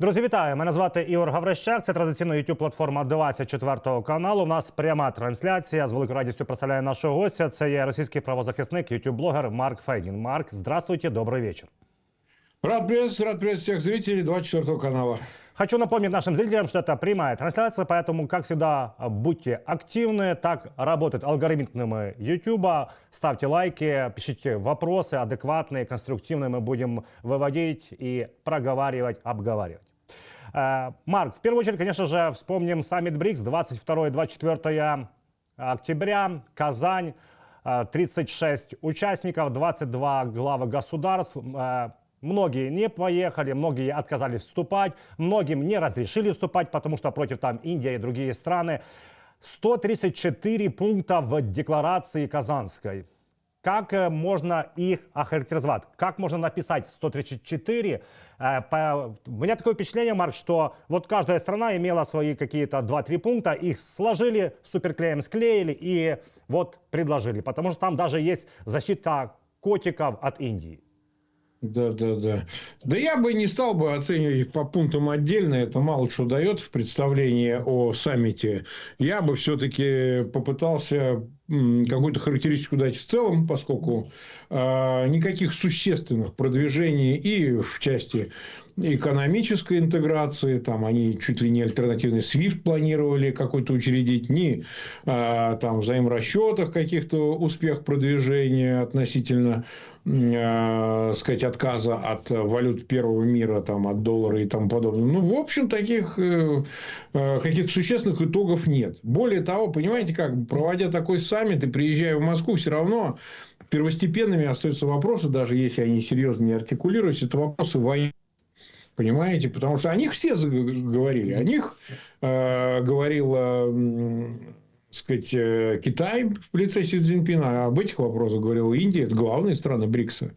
Друзі, вітаю! Мене звати Ігор Гаврищак. Це традиційно YouTube-платформа 24 каналу. У нас пряма трансляція. З великою радістю представляю нашого гостя. Це є російський правозахисник, YouTube-блогер Марк Фейгин. Марк, здравствуйте, добрый вечер. Рад приветствовать всех зрителей 24 канала. Хочу напомнить нашим зрителям, что это прямая трансляция, поэтому, как всегда, будьте активны. Так работает алгоритмы YouTube. Ставьте лайки, пишите вопросы адекватные, конструктивные. Мы будем выводить и проговаривать, обговаривать. Марк, в первую очередь, конечно же, вспомним саммит БРИКС 22-24 октября, Казань, 36 участников, 22 главы государств. Многие не поехали, многие отказались вступать, многим не разрешили вступать, потому что против там Индия и другие страны. 134 пункта в декларации Казанской. Как можно их охарактеризовать? Как можно написать 134? У меня такое впечатление, Марк, что вот каждая страна имела свои какие-то 2-3 пункта, их сложили, суперклеем склеили и вот предложили. Потому что там даже есть защита котиков от Индии. Да. Да я бы не стал бы оценивать по пунктам отдельно. Это мало что дает в представлении о саммите. Я бы все-таки попытался какую-то характеристику дать в целом, поскольку никаких существенных продвижений и в части экономической интеграции, там они чуть ли не альтернативный SWIFT планировали какой-то учредить, ни там взаиморасчетах каких-то успех продвижения относительно, сказать, отказа от валют первого мира, там, от доллара и тому подобное. Ну, в общем, таких каких-то существенных итогов нет. Более того, понимаете, как, проводя такой саммит и приезжая в Москву, все равно первостепенными остаются вопросы, даже если они серьезно не артикулируются, это вопросы войны. Понимаете? Потому что о них все говорили. О них говорил, сказать, Китай в лице Си Цзиньпина, а об этих вопросах говорила Индия. Это главные страны БРИКСа.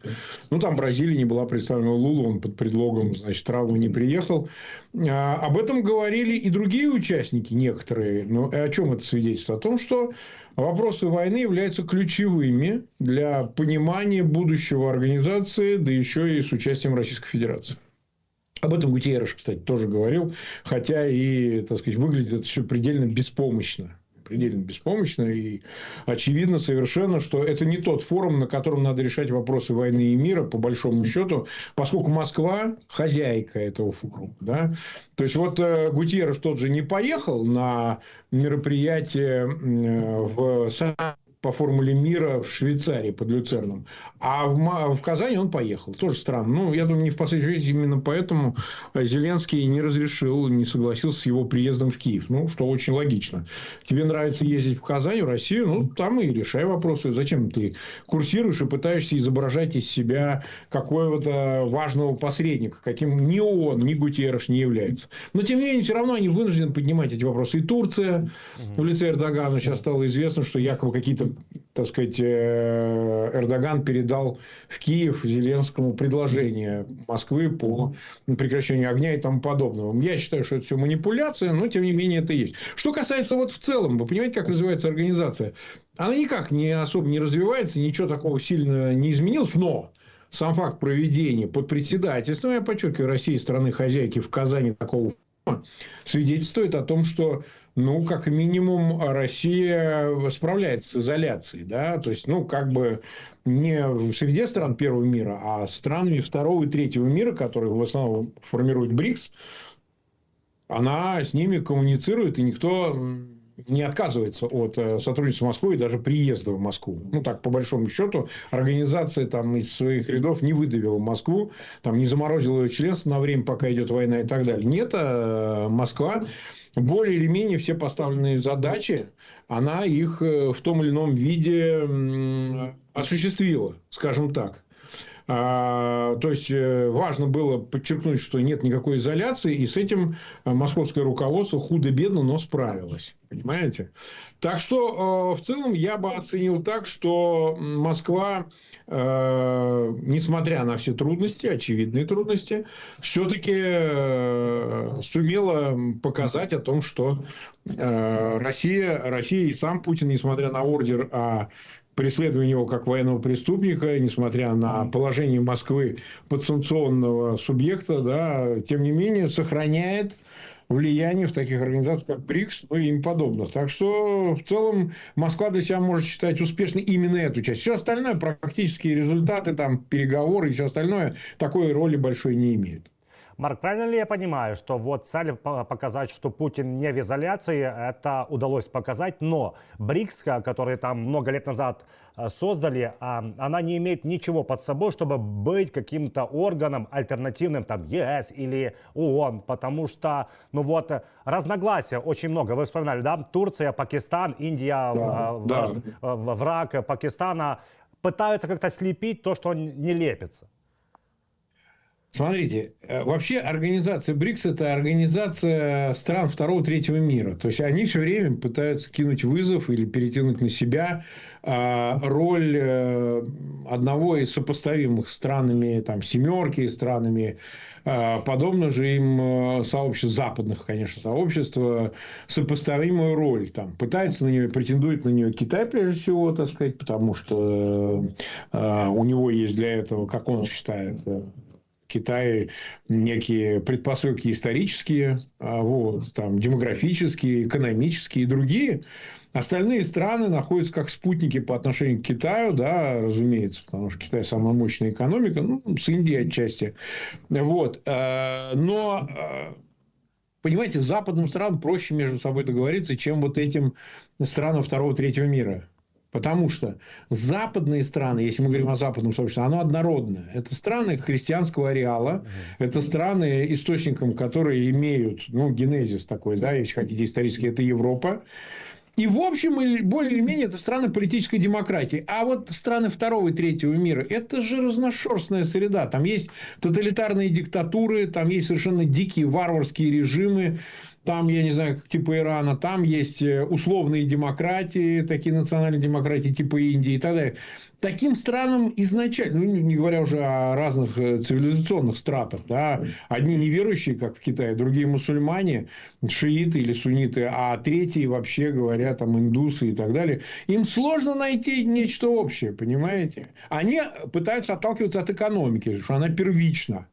Ну, там Бразилия не была представлена. Лулу, он под предлогом, значит, травмы не приехал. Об этом говорили и другие участники, некоторые. Но о чем это свидетельствует? О том, что вопросы войны являются ключевыми для понимания будущего организации, да еще и с участием Российской Федерации. Об этом Гутиерреш, кстати, тоже говорил, хотя и, так сказать, выглядит это все предельно беспомощно. И очевидно совершенно, что это не тот форум, на котором надо решать вопросы войны и мира, по большому счету, поскольку Москва хозяйка этого форума. Да? То есть, вот Гутиерреш тот же не поехал на мероприятие по формуле мира в Швейцарии под Люцерном. А в Казани он поехал. Тоже странно. Ну, я думаю, не в последнюю очередь именно поэтому Зеленский не разрешил, не согласился с его приездом в Киев. Ну, что очень логично. Тебе нравится ездить в Казань, в Россию, ну, там и решай вопросы. Зачем ты курсируешь и пытаешься изображать из себя какого-то важного посредника, каким ни ООН, ни Гутиерреш не является. Но, тем не менее, все равно они вынуждены поднимать эти вопросы. И Турция в лице Эрдогана сейчас стало известно, что якобы какие-то, так сказать, Эрдоган передал в Киев Зеленскому предложение Москвы по прекращению огня и тому подобного. Я считаю, что это все манипуляция, но тем не менее это есть. Что касается вот в целом, вы понимаете, как развивается организация? Она никак особо не развивается, ничего такого сильно не изменилось, но сам факт проведения под председательством, я подчеркиваю, России, страны-хозяйки в Казани такого свидетельствует о том, что, ну, как минимум, Россия справляется с изоляцией, да, то есть, ну, как бы не среди стран первого мира, а странами второго и третьего мира, которые в основном формируют БРИКС, она с ними коммуницирует, и никто не отказывается от сотрудничества с Москвой и даже приезда в Москву. Ну, так, по большому счету, организация там из своих рядов не выдавила Москву, там, не заморозила ее членство на время, пока идет война и так далее. Нет, Москва более или менее все поставленные задачи, она их в том или ином виде осуществила, скажем так. То есть, важно было подчеркнуть, что нет никакой изоляции, и с этим московское руководство худо-бедно, но справилось. Понимаете? Так что, в целом, я бы оценил так, что Москва, несмотря на все трудности, очевидные трудности, все-таки сумела показать о том, что Россия и сам Путин, несмотря на ордер о преследование его как военного преступника, несмотря на положение Москвы подсанкционного субъекта, да, тем не менее сохраняет влияние в таких организациях, как БРИКС, ну и им подобных. Так что, в целом, Москва для себя может считать успешной именно эту часть. Все остальное, практические результаты, там, переговоры и все остальное, такой роли большой не имеют. Марк, правильно ли я понимаю, что вот цель показать, что Путин не в изоляции, это удалось показать, но БРИКС, который там много лет назад создали, она не имеет ничего под собой, чтобы быть каким-то органом альтернативным, там, ЕС или ООН, потому что, ну вот, разногласия очень много. Вы вспоминали, да, Турция, Пакистан, Индия, враг Пакистана, пытаются как-то слепить то, что не лепится. Смотрите, вообще организация БРИКС – это организация стран второго-третьего мира. То есть, они все время пытаются кинуть вызов или перетянуть на себя роль одного из сопоставимых странами, там, семерки, странами, подобно же им сообществ, западных, конечно, сообществ, сопоставимую роль. Там, пытается на нее, претендует на нее Китай, прежде всего, так сказать, потому что у него есть для этого, как он считает, Китай некие предпосылки исторические, вот, там, демографические, экономические и другие. Остальные страны находятся как спутники по отношению к Китаю, да, разумеется, потому что Китай самая мощная экономика, ну, с Индией отчасти. Вот. Но, понимаете, западным странам проще между собой договориться, чем вот этим странам второго-третьего мира. Потому что западные страны, если мы говорим о западном сообществе, оно однородное. Это страны христианского ареала, это страны, источником которые имеют, ну, генезис такой, да, если хотите, исторически, это Европа. И, в общем, более или менее, это страны политической демократии. А вот страны второго и третьего мира – это же разношерстная среда. Там есть тоталитарные диктатуры, там есть совершенно дикие варварские режимы. Там, я не знаю, типа Ирана, там есть условные демократии, такие национальные демократии типа Индии и так далее. Таким странам изначально, ну, не говоря уже о разных цивилизационных стратах, да, одни неверующие, как в Китае, другие мусульмане, шииты или сунниты, а третьи, вообще говоря, там, индусы и так далее, им сложно найти нечто общее, понимаете? Они пытаются отталкиваться от экономики, что она первична.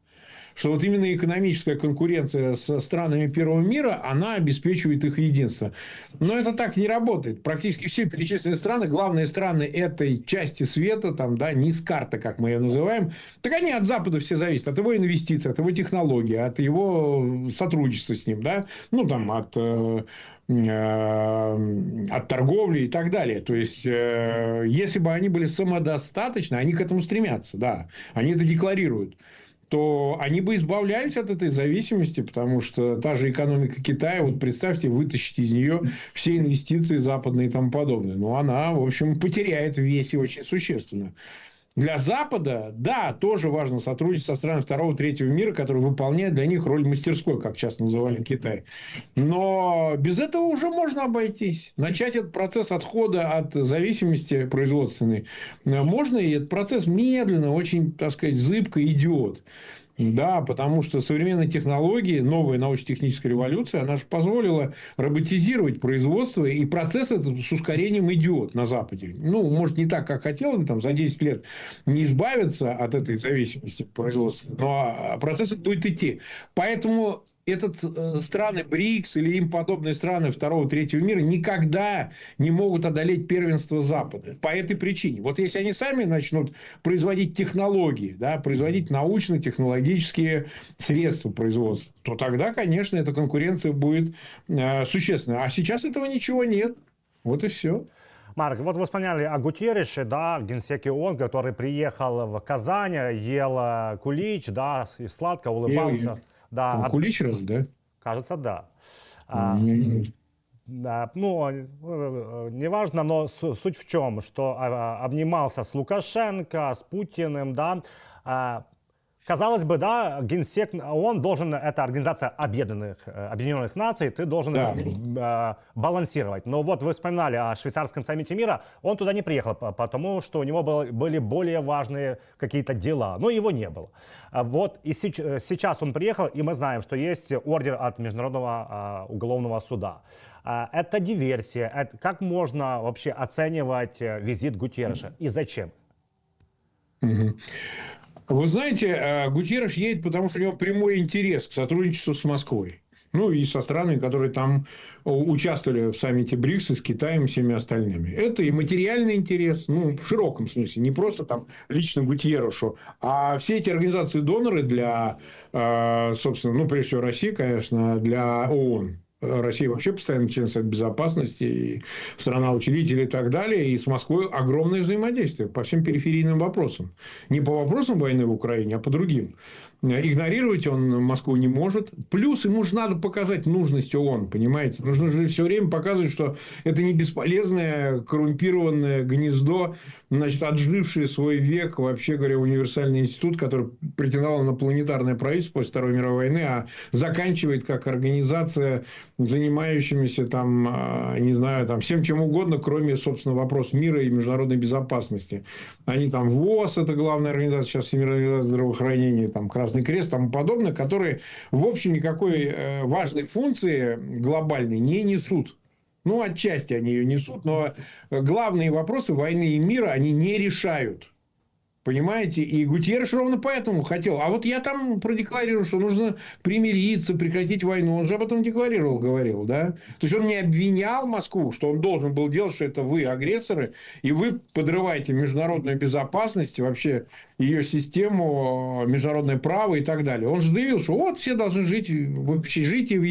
Что вот именно экономическая конкуренция со странами первого мира, она обеспечивает их единство. Но это так не работает. Практически все перечисленные страны, главные страны этой части света, там, да, низкарта, как мы ее называем, так они от Запада все зависят. От его инвестиций, от его технологий, от его сотрудничества с ним. Да? Ну, там, от торговли и так далее. То есть, если бы они были самодостаточны, они к этому стремятся. Да, они это декларируют, то они бы избавлялись от этой зависимости, потому что та же экономика Китая, вот представьте, вытащить из нее все инвестиции западные и тому подобное. Но она, в общем, потеряет в весе очень существенно. Для Запада, да, тоже важно сотрудничать со странами второго и третьего мира, которые выполняют для них роль мастерской, как часто называли Китай. Но без этого уже можно обойтись. Начать этот процесс отхода от зависимости производственной можно, и этот процесс медленно, очень, так сказать, зыбко идет. Да, потому что современные технологии, новая научно-техническая революция, она же позволила роботизировать производство, и процесс этот с ускорением идет на Западе. Ну, может, не так, как хотелось бы, там, за 10 лет не избавиться от этой зависимости производства, но процесс этот будет идти. Поэтому страны БРИКС или им подобные страны второго, третьего мира никогда не могут одолеть первенство Запада. По этой причине. Вот если они сами начнут производить технологии, да, производить научно-технологические средства производства, то тогда, конечно, эта конкуренция будет существенной. А сейчас этого ничего нет. Вот и все. Марк, вот вы вспоминали о Гутеррише, да, генсеке ООН, который приехал в Казань, ел кулич, да, и сладко улыбался. Да, кулич раз, да? Кажется, да. Да, ну, неважно, но суть в чем, что обнимался с Лукашенко, с Путиным, да. Казалось бы, да, Генсек ООН должен, это Организация Объединенных Наций, ты должен балансировать. Но вот вы вспоминали о швейцарском саммите мира, он туда не приехал, потому что у него были более важные какие-то дела, но его не было. Вот и сейчас он приехал, и мы знаем, что есть ордер от Международного уголовного суда. Это диверсия. Как можно вообще оценивать визит Гутерреша и зачем? Вы знаете, Гутерреш едет, потому что у него прямой интерес к сотрудничеству с Москвой. Ну, и со странами, которые там участвовали в саммите БРИКС, и с Китаем, и всеми остальными. Это и материальный интерес, ну, в широком смысле. Не просто там лично Гутеррешу, а все эти организации-доноры для, собственно, ну, прежде всего, России, конечно, для ООН. Россия вообще постоянно член Совета Безопасности, и страна-учредитель и так далее. И с Москвой огромное взаимодействие по всем периферийным вопросам. Не по вопросам войны в Украине, а по другим. Игнорировать он Москву не может. Плюс ему же надо показать нужность ООН, понимаете? Нужно же все время показывать, что это не бесполезное, коррумпированное гнездо, значит, отжившее свой век, вообще говоря, универсальный институт, который претендовал на планетарное правительство после Второй мировой войны, а заканчивает как организация, занимающимися там, не знаю, там всем чем угодно, кроме, собственно, вопросов мира и международной безопасности. Они там ВОЗ, это главная организация, сейчас Всемирная организация здравоохранения, там Красный Крест, тому подобное, которые, в общем, никакой важной функции глобальной не несут. Ну, отчасти они ее несут, но главные вопросы войны и мира они не решают. Понимаете? И Гутерреш ровно поэтому хотел. А вот я там продекларировал, что нужно примириться, прекратить войну. Он же об этом декларировал, говорил, да? То есть он не обвинял Москву, что он должен был делать, что это вы агрессоры, и вы подрываете международную безопасность, вообще ее систему, международное право и так далее. Он же заявил, что вот все должны жить в общежитии в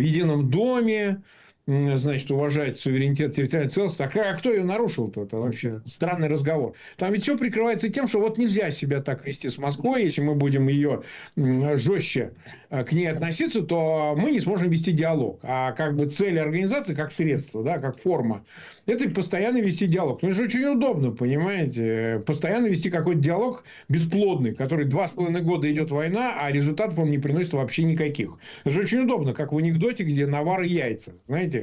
едином доме, значит, уважать суверенитет, территориальную целостность. А кто ее нарушил-то? Это вообще странный разговор. Там ведь все прикрывается тем, что вот нельзя себя так вести с Москвой. Если мы будем ее жестче к ней относиться, то мы не сможем вести диалог. А как бы цель организации, как средство, да, как форма, это постоянно вести диалог. Ну, это же очень удобно, понимаете? Постоянно вести какой-то диалог бесплодный, который 2,5 года идет война, а результатов он не приносит вообще никаких. Это же очень удобно, как в анекдоте, где навар и яйца. Знаете?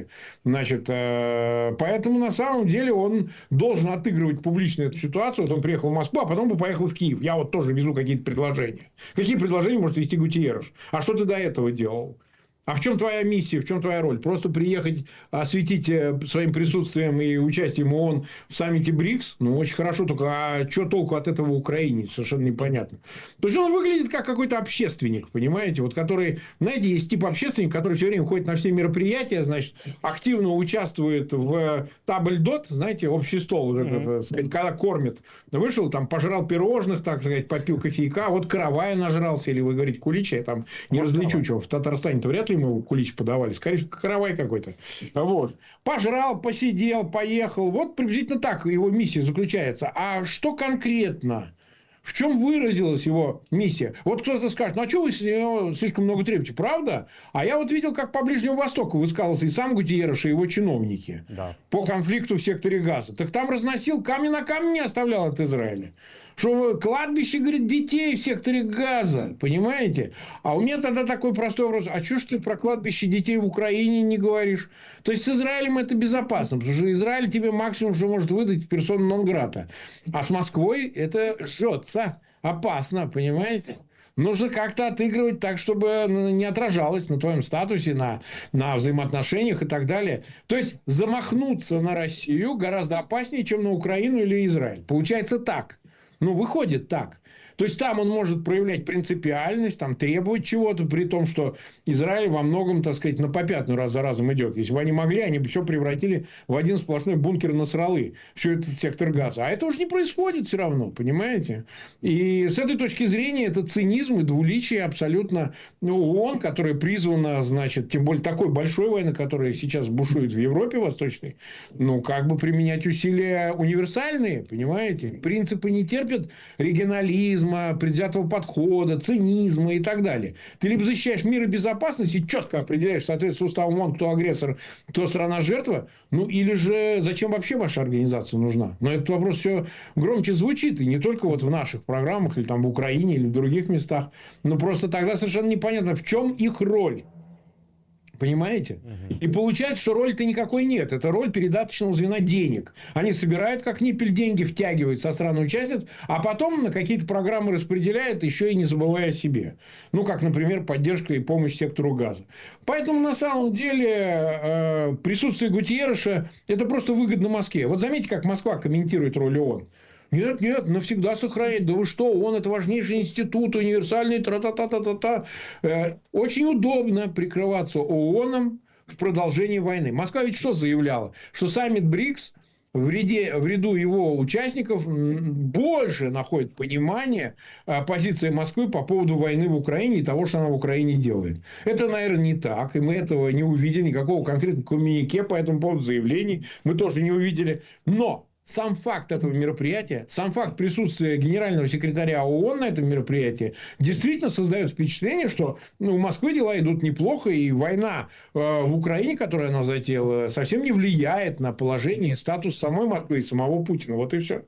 Значит, поэтому на самом деле он должен отыгрывать публично эту ситуацию. Вот он приехал в Москву, а потом бы поехал в Киев. Я вот тоже везу какие-то предложения. Какие предложения может вести Гутерреш? А что ты до этого делал? А в чем твоя миссия, в чем твоя роль? Просто приехать, осветить своим присутствием и участием ООН в саммите БРИКС? Ну, очень хорошо, только а что толку от этого в Украине? Совершенно непонятно. То есть, он выглядит как какой-то общественник, понимаете? Вот который, знаете, есть тип общественник, который все время ходит на все мероприятия, значит, активно участвует в табльдот, знаете, общий стол, вот этот, сказать, когда кормят. Вышел, там, пожрал пирожных, так сказать, попил кофейка, вот каравая нажрался, или вы говорите кулича, я там не различу, чего. В Татарстане-то вряд ли ему кулич подавали, скорее всего, каравай какой-то. Вот. Пожрал, посидел, поехал. Вот приблизительно так его миссия заключается. А что конкретно? В чем выразилась его миссия? Вот кто-то скажет, ну а что вы слишком много требуете? Правда? А я вот видел, как по Ближнему Востоку высказался и сам Гутерреш, и его чиновники по конфликту в секторе Газа. Так там разносил, камень на камень не оставлял от Израиля. Что кладбище, говорит, детей в секторе Газа. Понимаете? А у меня тогда такой простой вопрос. А что ж ты про кладбище детей в Украине не говоришь? То есть, с Израилем это безопасно. Потому что Израиль тебе максимум, что может выдать, персона нон-грата. А с Москвой это жжется. Опасно. Понимаете? Нужно как-то отыгрывать так, чтобы не отражалось на твоем статусе, на взаимоотношениях и так далее. То есть, замахнуться на Россию гораздо опаснее, чем на Украину или Израиль. Получается так. Ну, выходит так. То есть, там он может проявлять принципиальность, там, требовать чего-то, при том, что Израиль во многом, так сказать, на попятную раз за разом идет. Если бы они могли, они бы все превратили в один сплошной бункер Насраллы. Все это сектор Газа. А это уже не происходит все равно, понимаете? И с этой точки зрения это цинизм и двуличие абсолютно ООН, которая призвана, значит, тем более такой большой войны, которая сейчас бушует в Европе Восточной, ну, как бы применять усилия универсальные, понимаете? Принципы не терпят регионализма, популизма, предвзятого подхода, цинизма и так далее. Ты либо защищаешь мир и безопасность и четко определяешь в соответствии с уставом ООН, кто агрессор, кто страна-жертва, ну или же зачем вообще ваша организация нужна? Но этот вопрос все громче звучит, и не только вот в наших программах, или там в Украине, или в других местах. Но просто тогда совершенно непонятно, в чем их роль. Понимаете? И получается, что роли-то никакой нет. Это роль передаточного звена денег. Они собирают как ниппель деньги, втягивают со стран-участниц, а потом на какие-то программы распределяют, еще и не забывая о себе. Ну, как, например, поддержка и помощь сектору газа. Поэтому, на самом деле, присутствие Гутиерреша – это просто выгодно Москве. Вот заметьте, как Москва комментирует роль ООН. Нет, навсегда сохранять. Да вы что, ООН – это важнейший институт, универсальный, тра-та-та-та-та-та. Очень удобно прикрываться ООНом в продолжении войны. Москва ведь что заявляла? Что саммит БРИКС в ряду его участников больше находит понимание позиции Москвы по поводу войны в Украине и того, что она в Украине делает. Это, наверное, не так. И мы этого не увидели. Никакого конкретного коммюнике по этому поводу, заявлений мы тоже не увидели. Но сам факт этого мероприятия, сам факт присутствия генерального секретаря ООН на этом мероприятии действительно создает впечатление, что у Москвы дела идут неплохо, и война в Украине, которую она затеяла, совсем не влияет на положение и статус самой Москвы и самого Путина. Вот и все.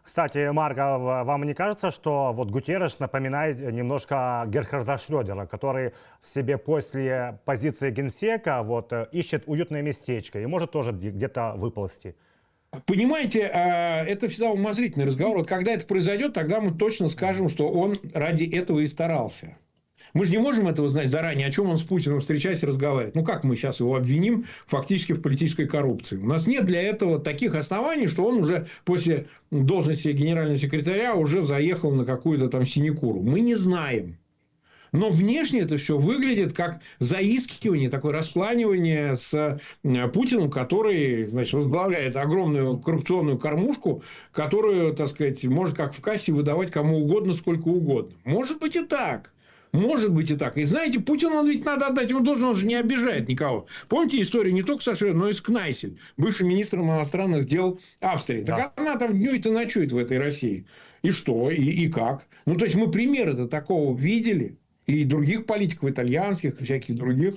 Кстати, Марк, а вам не кажется, что вот Гутерреш напоминает немножко Герхарда Шрёдера, который себе после позиции генсека вот, ищет уютное местечко и может тоже где-то выползти? Понимаете, это всегда умозрительный разговор. Вот когда это произойдет, тогда мы точно скажем, что он ради этого и старался. Мы же не можем этого знать заранее, о чем он с Путиным встречаясь и разговаривает. Ну, как мы сейчас его обвиним фактически в политической коррупции? У нас нет для этого таких оснований, что он уже после должности генерального секретаря уже заехал на какую-то там синекуру. Мы не знаем. Но внешне это все выглядит как заискивание, такое раскланивание с Путиным, который, значит, возглавляет огромную коррупционную кормушку, которую, так сказать, может как в кассе выдавать кому угодно, сколько угодно. Может быть и так. Может быть и так. И знаете, Путину он ведь надо отдать ему должен, он же не обижает никого. Помните историю не только со Шведом, но и с Кнайсель, бывшим министром иностранных дел Австрии. Да. Так она там днюет и ночует в этой России. И что? И как? Ну, то есть, мы примеры-то такого видели. И других политиков, итальянских, и всяких других.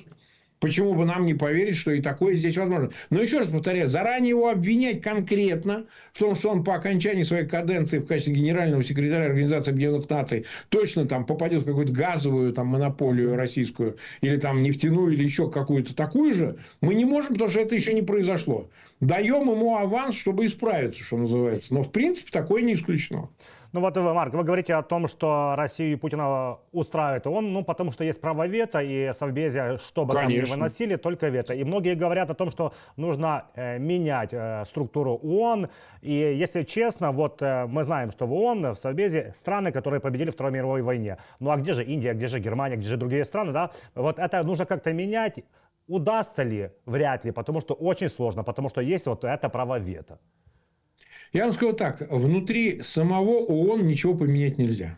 Почему бы нам не поверить, что и такое здесь возможно? Но еще раз повторяю, заранее его обвинять конкретно в том, что он по окончании своей каденции в качестве генерального секретаря Организации Объединенных Наций точно там попадет в какую-то газовую там, монополию российскую, или там нефтяную, или еще какую-то такую же, мы не можем, потому что это еще не произошло. Даем ему аванс, чтобы исправиться, что называется. Но в принципе такое не исключено. Ну вот, Марк, вы говорите о том, что Россию и Путина устраивает ООН, ну потому что есть право вето, и Совбезе, что бы там ни выносили, только вето. И многие говорят о том, что нужно менять структуру ООН. И если честно, вот мы знаем, что в ООН, в Совбезе страны, которые победили в Второй мировой войне. Ну а где же Индия, где же Германия, где же другие страны, да? Вот это нужно как-то менять. Удастся ли? Вряд ли, потому что очень сложно, потому что есть вот это право вето. Я вам скажу так, внутри самого ООН ничего поменять нельзя.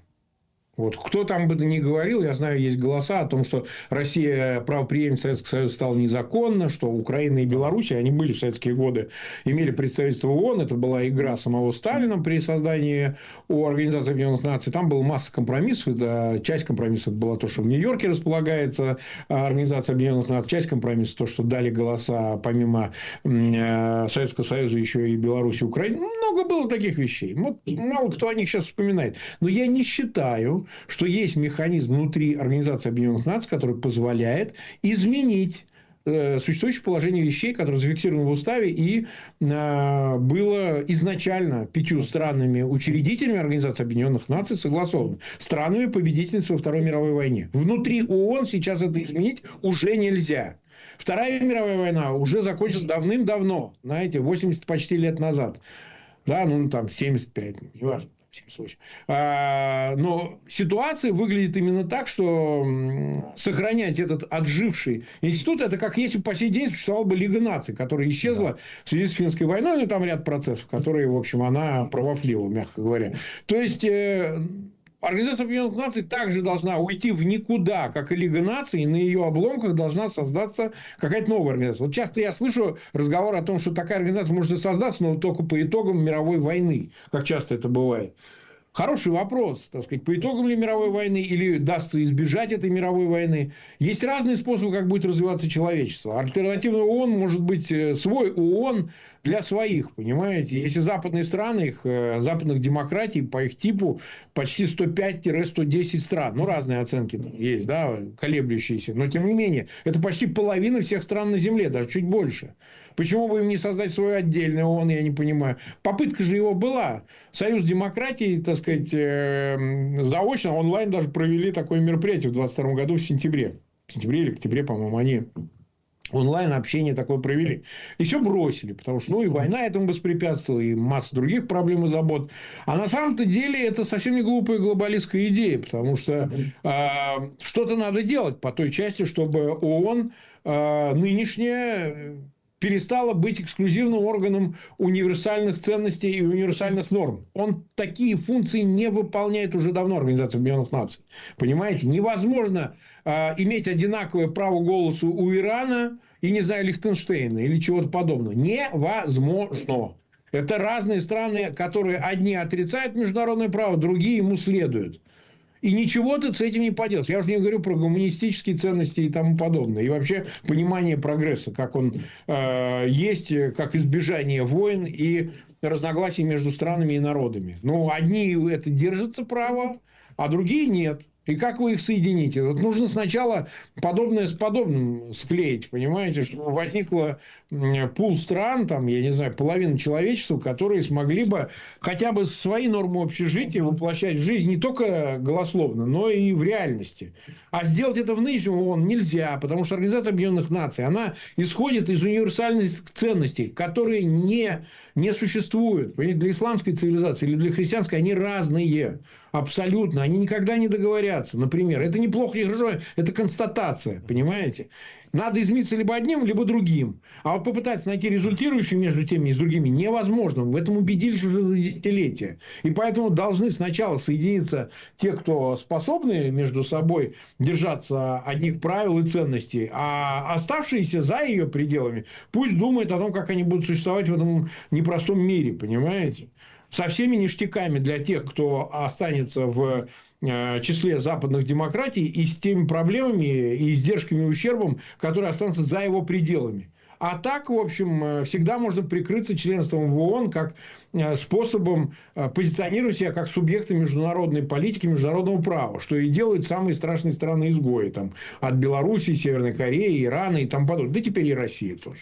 Вот. Кто там бы ни говорил, я знаю, есть голоса о том, что Россия правопреемница Советского Союза стала незаконно, что Украина и Белоруссия, они были в советские годы, имели представительство в ООН, это была игра самого Сталина при создании Организации Объединенных Наций, там была масса компромиссов, да, часть компромиссов была то, что в Нью-Йорке располагается Организация Объединенных Наций, часть компромиссов то, что дали голоса помимо Советского Союза еще и Беларуси, Украины, много было таких вещей, вот, мало кто о них сейчас вспоминает, но я не считаю, что есть механизм внутри Организации Объединенных Наций, который позволяет изменить существующее положение вещей, которое зафиксировано в уставе и было изначально 5 странами-учредителями Организации Объединенных Наций согласовано. Странами-победительницами во Второй мировой войне. Внутри ООН сейчас это изменить уже нельзя. Вторая мировая война уже закончилась давным-давно, знаете, 80 почти лет назад. Да, ну там 75, неважно. Но ситуация выглядит именно так, что сохранять этот отживший институт, это как если бы по сей день существовала бы Лига наций, которая исчезла в связи с финской войной, ну там ряд процессов, которые, в общем, она провафлила, мягко говоря. То есть Организация Объединенных Наций также должна уйти в никуда, как и Лига наций, и на ее обломках должна создаться какая-то новая организация. Вот часто я слышу разговор о том, что такая организация может создаться, но только по итогам мировой войны, как часто это бывает. Хороший вопрос, так сказать, по итогам ли мировой войны или дастся избежать этой мировой войны. Есть разные способы, как будет развиваться человечество. Альтернативный ООН может быть свой ООН для своих, понимаете. Если западные страны, их, западных демократий по их типу почти 105-110 стран. Ну, разные оценки там есть, да, колеблющиеся. Но, тем не менее, это почти половина всех стран на Земле, даже чуть больше. Почему бы им не создать свой отдельный ООН, я не понимаю. Попытка же его была. Союз демократий, так сказать, заочно, онлайн даже провели такое мероприятие в 2022 году в сентябре. В сентябре или октябре, по-моему, они онлайн общение такое провели. И все бросили. Потому что, ну, и война этому воспрепятствовала, и масса других проблем и забот. А на самом-то деле это совсем не глупая глобалистская идея. Потому что что-то надо делать по той части, чтобы ООН нынешняя перестала быть эксклюзивным органом универсальных ценностей и универсальных норм. Он такие функции не выполняет уже давно, Организация Объединенных Наций. Понимаете? Невозможно иметь одинаковое право голоса у Ирана и, не знаю, Лихтенштейна или чего-то подобного. Невозможно. Это разные страны, которые одни отрицают международное право, другие ему следуют. И ничего ты с этим не поделаешь. Я уже не говорю про гуманистические ценности и тому подобное. И вообще понимание прогресса, как он есть, как избежание войн и разногласий между странами и народами. Ну, одни это держатся право, а другие нет. И как вы их соедините? Вот нужно сначала подобное с подобным склеить, понимаете, чтобы возникло пул стран, там, я не знаю, половина человечества, которые смогли бы хотя бы свои нормы общежития воплощать в жизнь не только голословно, но и в реальности. А сделать это в нынешнем ООН нельзя, потому что Организация Объединенных Наций, она исходит из универсальных ценностей, которые не существуют. Понимаете, для исламской цивилизации или для христианской они разные. Абсолютно. Они никогда не договорятся. Например, это неплохо и хорошо, это констатация. Понимаете? Надо измениться либо одним, либо другим. А вот попытаться найти результирующие между теми и другими невозможно. В этом убедились уже за десятилетия. И поэтому должны сначала соединиться те, кто способны между собой держаться одних правил и ценностей. А оставшиеся за ее пределами пусть думают о том, как они будут существовать в этом непростом мире. Понимаете? Со всеми ништяками для тех, кто останется в числе западных демократий, и с теми проблемами, и издержками, и ущербом, которые останутся за его пределами. А так, в общем, всегда можно прикрыться членством в ООН как способом позиционировать себя как субъекта международной политики, международного права, что и делают самые страшные страны-изгои. Там, от Белоруссии, Северной Кореи, Ирана и тому подобное. Да теперь и Россия тоже.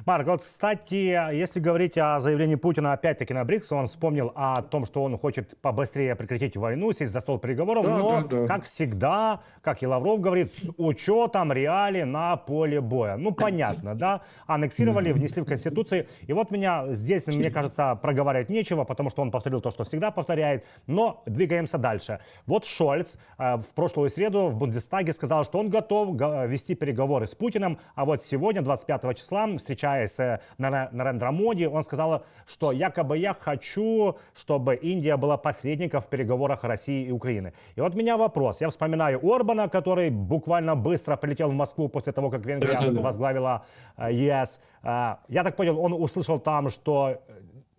Марк, вот, кстати, если говорить о заявлении Путина опять-таки на БРИКС, он вспомнил о том, что он хочет побыстрее прекратить войну, сесть за стол переговоров, но, как всегда, как и Лавров говорит, с учетом реалий на поле боя. Ну, понятно, да? Аннексировали, внесли в Конституцию. И вот меня здесь, мне кажется, проговаривать нечего, потому что он повторил то, что всегда повторяет. Но двигаемся дальше. Вот Шольц в прошлую среду в Бундестаге сказал, что он готов вести переговоры с Путиным, а вот сегодня, 25 числа, встречаясь с Нарендра Моди, он сказал, что якобы я хочу, чтобы Индия была посредником в переговорах России и Украины. И вот у меня вопрос. Я вспоминаю Орбана, который буквально быстро прилетел в Москву после того, как Венгрия возглавила ЕС. Я так понял, он услышал там, что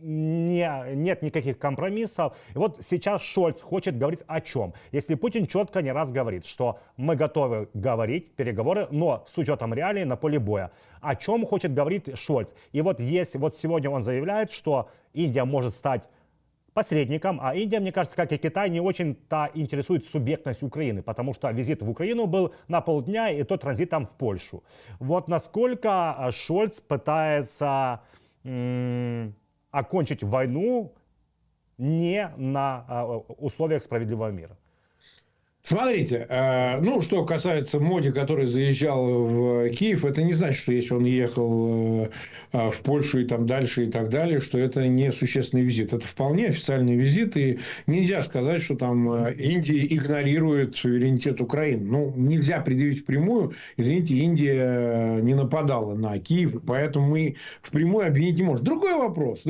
нет никаких компромиссов. И вот сейчас Шольц хочет говорить о чем? Если Путин четко не раз говорит, что мы готовы говорить, переговоры, но с учетом реалий на поле боя. О чем хочет говорить Шольц? И вот сегодня он заявляет, что Индия может стать посредником, а Индия, мне кажется, как и Китай, не очень-то интересует субъектность Украины, потому что визит в Украину был на полдня, и то транзитом в Польшу. Вот насколько Шольц пытается окончить войну не на условиях справедливого мира. Смотрите, ну, что касается Моди, который заезжал в Киев, это не значит, что если он ехал в Польшу и там дальше и так далее, что это не существенный визит. Это вполне официальный визит, и нельзя сказать, что там Индия игнорирует суверенитет Украины. Ну, нельзя предъявить впрямую. Извините, Индия не нападала на Киев, поэтому мы впрямую обвинить не можем. Другой вопрос.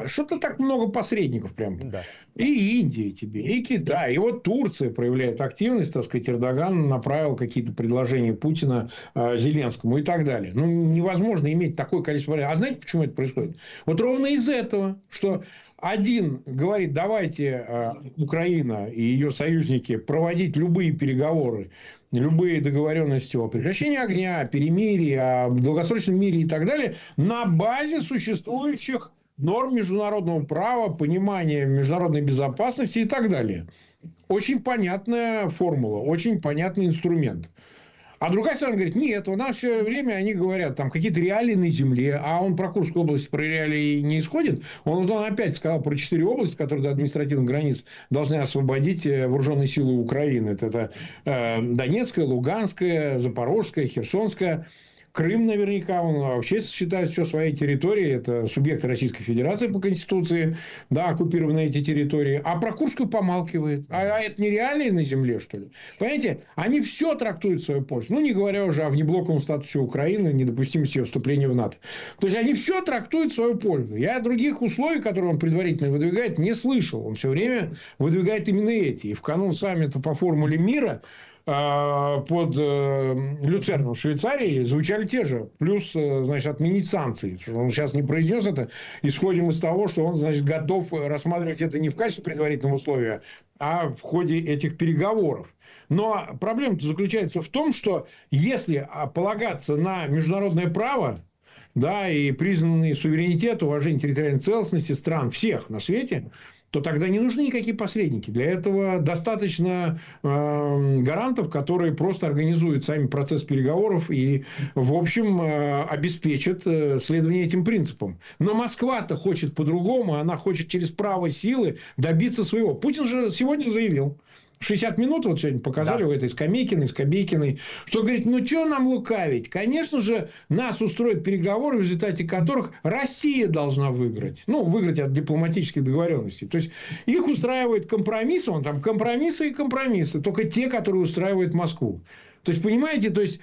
Что-то так много посредников прям. Да. И Индия тебе, и Китай, и вот Турция проявляет активность, так сказать, Эрдоган направил какие-то предложения Путина Зеленскому и так далее. Ну, невозможно иметь такое количество... А знаете, почему это происходит? Вот ровно из этого, что Один говорит, давайте Украина и ее союзники проводить любые переговоры, любые договоренности о прекращении огня, о перемирии, о долгосрочном мире и так далее на базе существующих норм международного права, понимания международной безопасности и так далее. Очень понятная формула, очень понятный инструмент. А другая сторона говорит, нет, у нас все время они говорят, там какие-то реалии на земле, а он про Курскую область, про реалии не исходит. Он опять сказал про 4 области, которые до административных границ должны освободить вооруженные силы Украины. Это Донецкая, Луганская, Запорожская, Херсонская. Крым наверняка, он вообще считает все своей территорией, это субъекты Российской Федерации по Конституции, да, оккупированные эти территории, а про Курскую помалкивает. А это не реалии на земле, что ли? Понимаете, они все трактуют в свою пользу. Ну, не говоря уже о внеблоковом статусе Украины, недопустимости ее вступления в НАТО. То есть, они все трактуют в свою пользу. Я других условий, которые он предварительно выдвигает, не слышал. Он все время выдвигает именно эти. И в канун саммита по формуле мира под Люцерном в Швейцарии звучали те же. Плюс, значит, отменить санкции. Он сейчас не произнес это. Исходим из того, что он, значит, готов рассматривать это не в качестве предварительного условия, а в ходе этих переговоров. Но проблема заключается в том, что если полагаться на международное право, да, и признанный суверенитет, уважение территориальной целостности стран всех на свете, то тогда не нужны никакие посредники. Для этого достаточно гарантов, которые просто организуют сами процесс переговоров и, в общем, обеспечат следование этим принципам. Но Москва-то хочет по-другому. Она хочет через право силы добиться своего. Путин же сегодня заявил. 60 минут вот сегодня показали у этой Скобейкиной, что говорит, ну что нам лукавить? Конечно же, нас устроят переговоры, в результате которых Россия должна выиграть. Ну, выиграть от дипломатических договоренностей. То есть, их устраивает компромиссы, он там компромиссы и компромиссы, только те, которые устраивают Москву. То есть, понимаете, то есть,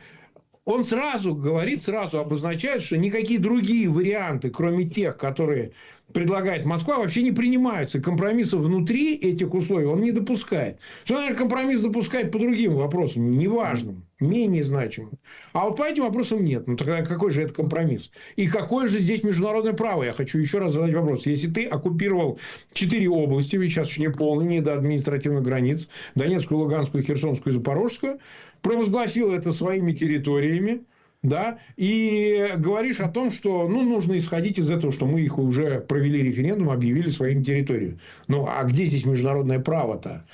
он сразу говорит, сразу обозначает, что никакие другие варианты, кроме тех, которые предлагает Москва, вообще не принимаются. Компромиссов внутри этих условий он не допускает. Что, наверное, компромисс допускает по другим вопросам, неважным, менее значимым. А вот по этим вопросам нет. Ну, тогда какой же это компромисс? И какое же здесь международное право? Я хочу еще раз задать вопрос. Если ты оккупировал 4 области, ведь сейчас еще не полные, не до административных границ, Донецкую, Луганскую, Херсонскую и Запорожскую, провозгласил это своими территориями, да, и говоришь о том, что ну, нужно исходить из этого, что мы их уже провели референдум, объявили своими территориями. Ну, а где здесь международное право-то?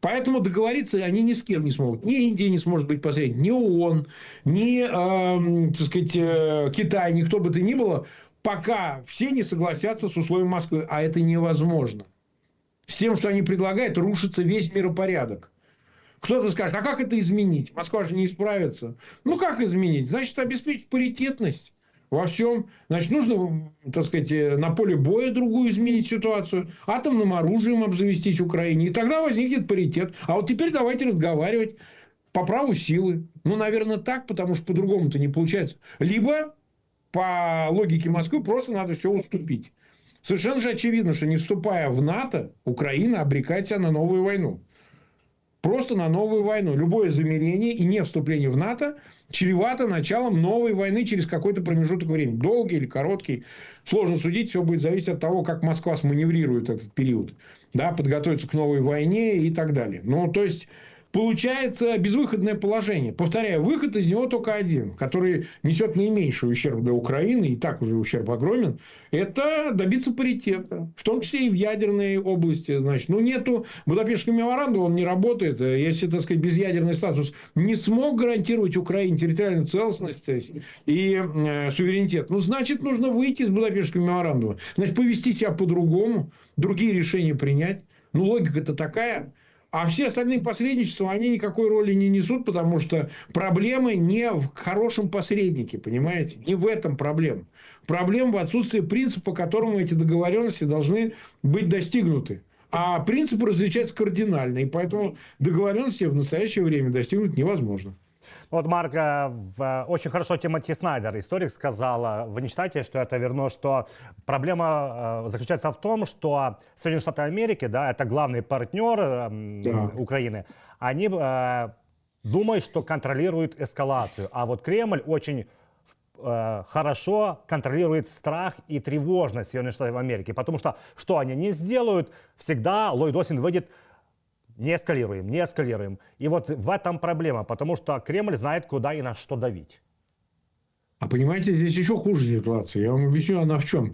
Поэтому договориться они ни с кем не смогут. Ни Индия не сможет быть посредником, ни ООН, ни так сказать, Китай, никто бы то ни было, пока все не согласятся с условиями Москвы. А это невозможно. С тем, что они предлагают, рушится весь миропорядок. Кто-то скажет, а как это изменить? Москва же не справится. Ну, как изменить? Значит, обеспечить паритетность во всем. Значит, нужно, так сказать, на поле боя другую изменить ситуацию. Атомным оружием обзавестись Украине. И тогда возникнет паритет. А вот теперь давайте разговаривать по праву силы. Ну, наверное, так, потому что по-другому-то не получается. Либо, по логике Москвы, просто надо все уступить. Совершенно же очевидно, что не вступая в НАТО, Украина обрекает себя на новую войну. Просто на новую войну. Любое замерение и не вступление в НАТО чревато началом новой войны через какой-то промежуток времени. Долгий или короткий. Сложно судить. Все будет зависеть от того, как Москва сманеврирует этот период. Да, подготовится к новой войне и так далее. Ну, то есть, получается безвыходное положение. Повторяю, выход из него только один, который несет наименьший ущерб для Украины, и так уже ущерб огромен, это добиться паритета, в том числе и в ядерной области. Значит, ну, нету Будапештского меморандума, он не работает. Если, так сказать, безъядерный статус не смог гарантировать Украине территориальную целостность и суверенитет, ну, значит, нужно выйти из Будапештского меморандума. Значит, повести себя по-другому, другие решения принять. Ну, логика-то такая. А все остальные посредничества, они никакой роли не несут, потому что проблемы не в хорошем посреднике, понимаете? Не в этом проблема. Проблема в отсутствии принципа, по которому эти договоренности должны быть достигнуты. А принципы различаются кардинально, и поэтому договоренности в настоящее время достигнуть невозможно. Вот, Марк, очень хорошо Тимоти Снайдер, историк, сказал, вы не считаете, что это верно, что проблема заключается в том, что Соединенные Штаты Америки, да, это главный партнер Украины, они думают, что контролируют эскалацию, а вот Кремль очень хорошо контролирует страх и тревожность Соединенных Штатов Америки. Потому что они не сделают, всегда Ллойд Остин выйдет: не эскалируем, не эскалируем. И вот в этом проблема, потому что Кремль знает, куда и на что давить. А понимаете, здесь еще хуже ситуация. Я вам объясню, она в чем.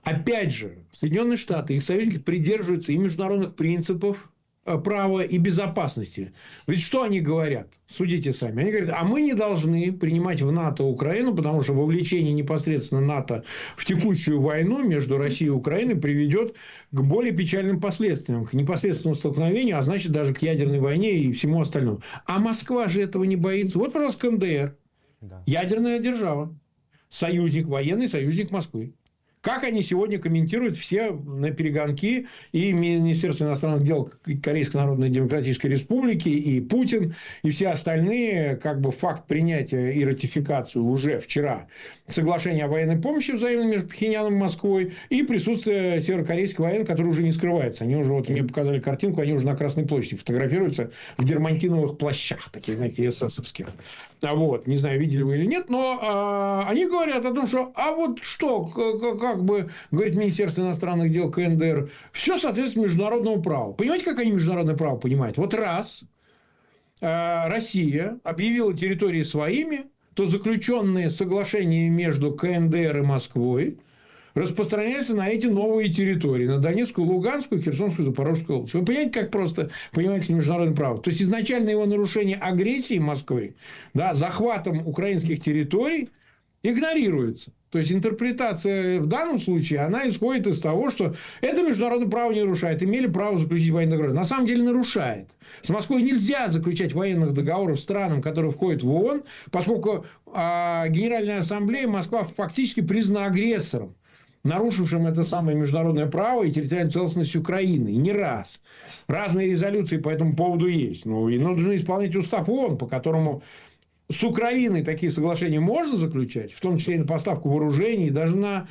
Опять же, Соединенные Штаты и их союзники придерживаются и международных принципов права и безопасности. Ведь что они говорят? Судите сами. Они говорят, а мы не должны принимать в НАТО Украину, потому что вовлечение непосредственно НАТО в текущую войну между Россией и Украиной приведет к более печальным последствиям, к непосредственному столкновению, а значит даже к ядерной войне и всему остальному. А Москва же этого не боится. Вот, пожалуйста, КНДР. Да. Ядерная держава. Союзник, военный союзник Москвы. Как они сегодня комментируют все на перегонки и Министерство иностранных дел Корейской Народно-Демократической Республики, и Путин, и все остальные, как бы факт принятия и ратификацию уже вчера соглашения о военной помощи взаимной между Пхеньяном и Москвой, и присутствие северокорейских военных, которые уже не скрываются. Они уже, вот мне показали картинку, они уже на Красной площади фотографируются в дермантиновых плащах, таких, знаете, эсэсовских. Вот, не знаю, видели вы или нет, но они говорят о том, что, а вот что, как бы, говорит Министерство иностранных дел КНДР, все соответствует международному праву. Понимаете, как они международное право понимают? Вот раз Россия объявила территории своими, то заключенные соглашения между КНДР и Москвой распространяются на эти новые территории, на Донецкую, Луганскую, Херсонскую, Запорожскую область. Вы понимаете, как просто понимаете международное право? То есть изначально его нарушение агрессии Москвы, да, захватом украинских территорий игнорируется. То есть интерпретация в данном случае, она исходит из того, что это международное право не нарушает. Имели право заключить военный договор. На самом деле нарушает. С Москвой нельзя заключать военных договоров странам, которые входят в ООН, поскольку Генеральная Ассамблея Москва фактически признана агрессором, нарушившим это самое международное право и территориальную целостность Украины. И не раз. Разные резолюции по этому поводу есть. Но нужно исполнять устав ООН, по которому с Украиной такие соглашения можно заключать, в том числе и на поставку вооружений, даже на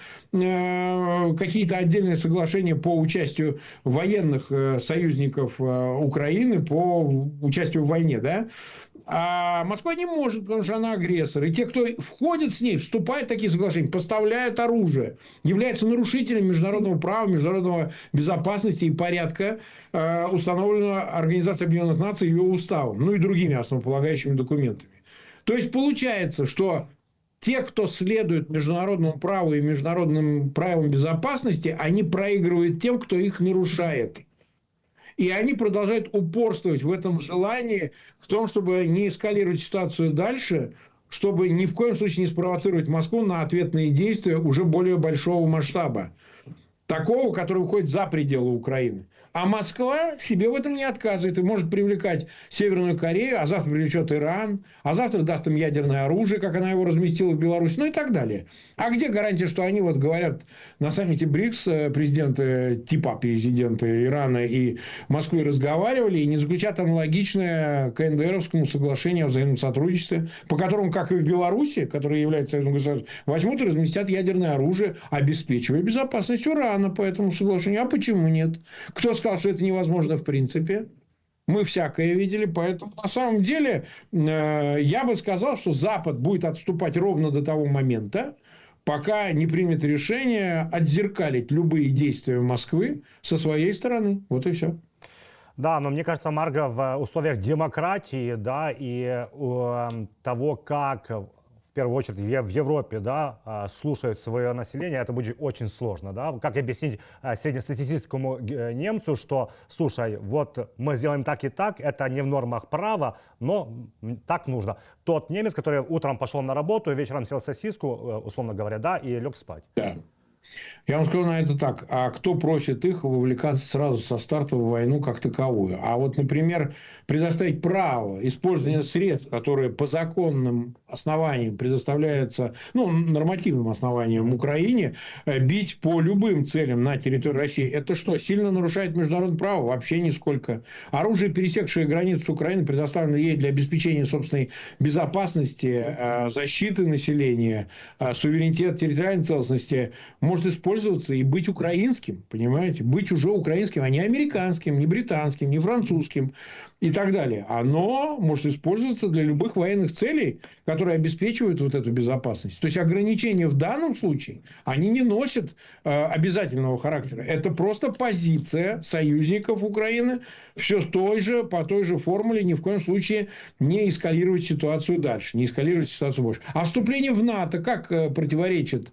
какие-то отдельные соглашения по участию военных союзников Украины, по участию в войне. Да? А Москва не может, потому что она агрессор. И те, кто входит с ней, вступают в такие соглашения, поставляют оружие, являются нарушителями международного права, международного безопасности и порядка, установленного Организацией Объединенных Наций и ее уставом, ну и другими основополагающими документами. То есть получается, что те, кто следует международному праву и международным правилам безопасности, они проигрывают тем, кто их нарушает. И они продолжают упорствовать в этом желании, в том, чтобы не эскалировать ситуацию дальше, чтобы ни в коем случае не спровоцировать Москву на ответные действия уже более большого масштаба. Такого, который выходит за пределы Украины. А Москва себе в этом не отказывает и может привлекать Северную Корею, а завтра привлечет Иран, а завтра даст им ядерное оружие, как она его разместила в Беларуси, ну и так далее. А где гарантия, что они вот говорят на саммите БРИКС, президенты Ирана и Москвы разговаривали и не заключат аналогичное КНДРовскому соглашению о взаимном сотрудничестве, по которому, как и в Беларуси, которая является союзным государством, возьмут и разместят ядерное оружие, обеспечивая безопасность урана по этому соглашению. А почему нет? Кто сказал, что это невозможно в принципе? Мы всякое видели. Поэтому на самом деле я бы сказал, что Запад будет отступать ровно до того момента, пока не примет решение отзеркалить любые действия Москвы со своей стороны. Вот и все. Да, но мне кажется, Марго, в условиях демократии, да, и того, как в первую очередь в Европе, да, слушают свое население, это будет очень сложно, да. Как объяснить среднестатистическому немцу, что, слушай, вот мы сделаем так и так, это не в нормах права, но так нужно. Тот немец, который утром пошел на работу, вечером съел сосиску, условно говоря, да, и лег спать. Да. Я вам скажу на это так. А кто просит их вовлекаться сразу со старта в войну как таковую? А вот, например, предоставить право использования средств, которые по законным основаниям предоставляются, ну, нормативным основаниям Украине, бить по любым целям на территории России. Это что, сильно нарушает международное право? Вообще нисколько. Оружие, пересекшее границу Украины, предоставлено ей для обеспечения собственной безопасности, защиты населения, суверенитета, территориальной целостности, может использоваться и быть украинским, понимаете? Быть уже украинским, а не американским, не британским, не французским. и так далее. Оно может использоваться для любых военных целей, которые обеспечивают вот эту безопасность. То есть ограничения в данном случае, они не носят обязательного характера. Это просто позиция союзников Украины все по той же формуле, ни в коем случае не эскалировать ситуацию дальше, не эскалировать ситуацию больше. А вступление в НАТО как противоречит,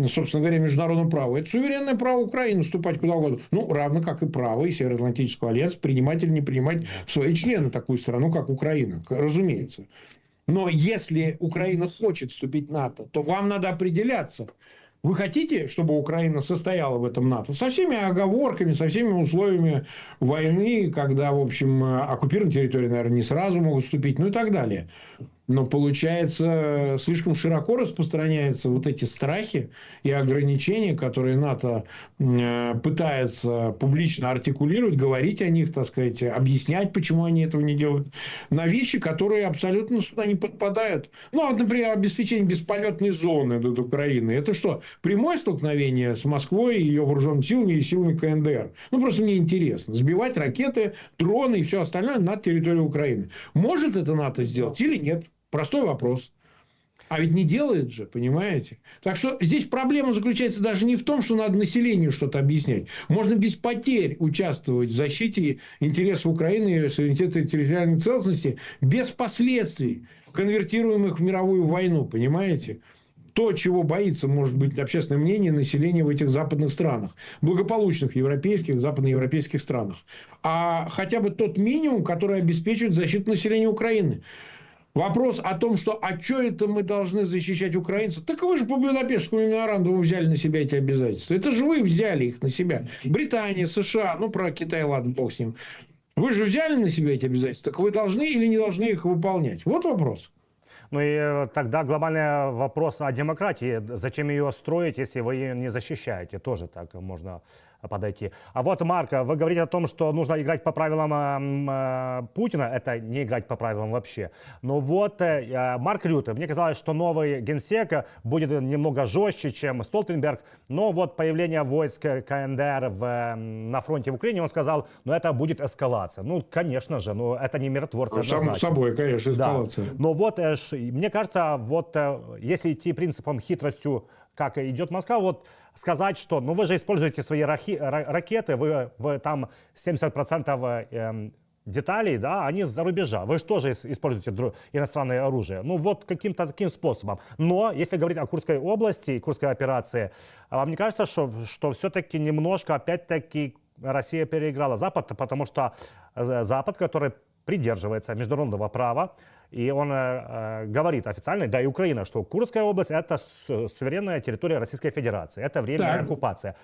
собственно говоря, международному праву? Это суверенное право Украины вступать куда угодно. Ну, равно как и право и Североатлантического альянса принимать или не принимать в свои члены такую страну, как Украина. Разумеется. Но если Украина хочет вступить в НАТО, то вам надо определяться. Вы хотите, чтобы Украина состояла в этом НАТО? Со всеми оговорками, со всеми условиями войны, когда, в общем, оккупированные территории, наверное, не сразу могут вступить, ну и так далее. Но, получается, слишком широко распространяются вот эти страхи и ограничения, которые НАТО пытается публично артикулировать, говорить о них, так сказать, объяснять, почему они этого не делают, на вещи, которые абсолютно сюда не подпадают. Ну, вот, например, обеспечение бесполетной зоны над Украиной. Это что, прямое столкновение с Москвой и ее вооруженными силами и силами КНДР? Ну, просто мне интересно. Сбивать ракеты, дроны и все остальное над территорией Украины. Может это НАТО сделать или нет? Простой вопрос. А ведь не делает же, понимаете? Так что здесь проблема заключается даже не в том, что надо населению что-то объяснять. Можно без потерь участвовать в защите интересов Украины, суверенитета и территориальной целостности без последствий, конвертируемых в мировую войну, понимаете? То, чего боится, может быть, общественное мнение населения в этих западных странах. Благополучных европейских, западноевропейских странах. А хотя бы тот минимум, который обеспечивает защиту населения Украины. Вопрос о том, что а что это мы должны защищать украинцев? Так вы же по Будапештскому меморандуму взяли на себя эти обязательства. Это же вы взяли их на себя. Британия, США, ну про Китай, ладно, бог с ним. Вы же взяли на себя эти обязательства. Так вы должны или не должны их выполнять? Вот вопрос. Ну и тогда глобальный вопрос о демократии. Зачем ее строить, если вы ее не защищаете? Тоже так можно подойти. А вот, Марк, вы говорите о том, что нужно играть по правилам Путина. Это не играть по правилам вообще. Но вот Марк Рютте, мне казалось, что новый генсек будет немного жестче, чем Столтенберг. Но вот появление войск КНДР на фронте в Украине, он сказал, ну это будет эскалация. Ну, конечно же, но это не миротворцы. Само собой, конечно, эскалация. Да. Но вот, мне кажется, вот если идти принципом хитростью, как идет Москва, вот сказать, что ну вы же используете свои ракеты, вы там 70% деталей, да, они с-за рубежа. Вы же тоже используете иностранное оружие. Ну вот каким-то таким способом. Но если говорить о Курской области и Курской операции, мне кажется, что все-таки немножко, опять-таки, Россия переиграла Запад, потому что Запад, который придерживается международного права, и он говорит официально, да и Украина, что Курская область – это суверенная территория Российской Федерации, это временная оккупация.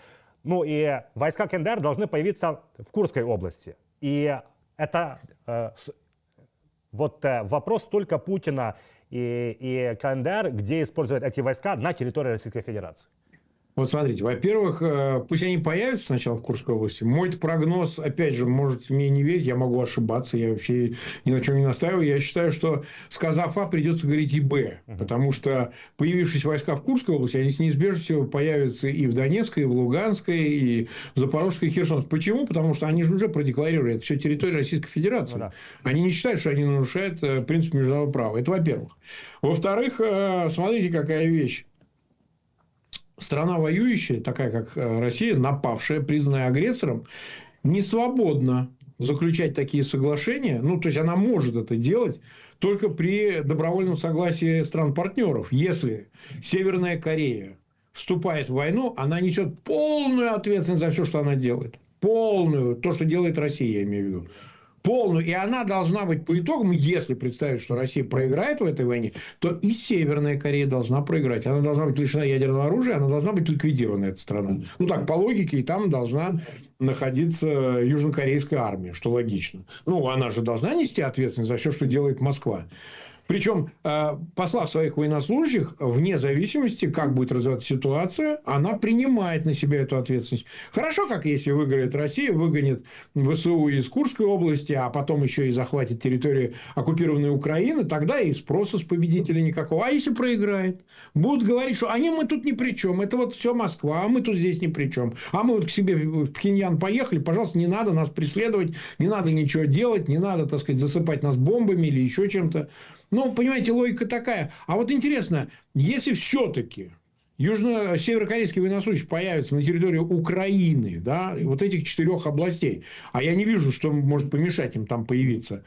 Ну и войска КНДР должны появиться в Курской области. И это вот вопрос только Путина и КНДР, где используют эти войска на территории Российской Федерации. Вот смотрите, во-первых, пусть они появятся сначала в Курской области. Мой прогноз, опять же, можете мне не верить, я могу ошибаться, я вообще ни на чем не настаиваю. Я считаю, что сказав А, придется говорить и Б. Потому что появившись войска в Курской области, они с неизбежностью появятся и в Донецкой, и в Луганской, и в Запорожской, и Херсонской. Почему? Потому что они же уже продекларировали, это все территория Российской Федерации. Ну, да. Они не считают, что они нарушают принцип международного права. Это во-первых. Во-вторых, смотрите, какая вещь. Страна воюющая, такая как Россия, напавшая, признанная агрессором, не свободна заключать такие соглашения. Ну, то есть, она может это делать только при добровольном согласии стран-партнеров. Если Северная Корея вступает в войну, она несет полную ответственность за все, что она делает. Полную. То, что делает Россия, я имею в виду. Полную. И она должна быть по итогам, если представить, что Россия проиграет в этой войне, то и Северная Корея должна проиграть. Она должна быть лишена ядерного оружия, она должна быть ликвидирована, эта страна. Ну так, по логике, и там должна находиться южнокорейская армия, что логично. Ну, она же должна нести ответственность за все, что делает Москва. Причем, послав своих военнослужащих, вне зависимости, как будет развиваться ситуация, она принимает на себя эту ответственность. Хорошо, как если выиграет Россия, выгонит ВСУ из Курской области, а потом еще и захватит территорию оккупированной Украины, тогда и спроса с победителя никакого. А если проиграет? Будут говорить, что мы тут ни при чем, это вот все Москва, а мы тут здесь ни при чем. А мы вот к себе в Пхеньян поехали, пожалуйста, не надо нас преследовать, не надо ничего делать, не надо, так сказать, засыпать нас бомбами или еще чем-то. Ну, понимаете, логика такая. А вот интересно, если все-таки северокорейские военнослужащие появятся на территории Украины, да, вот этих 4 областей, а я не вижу, что может помешать им там появиться.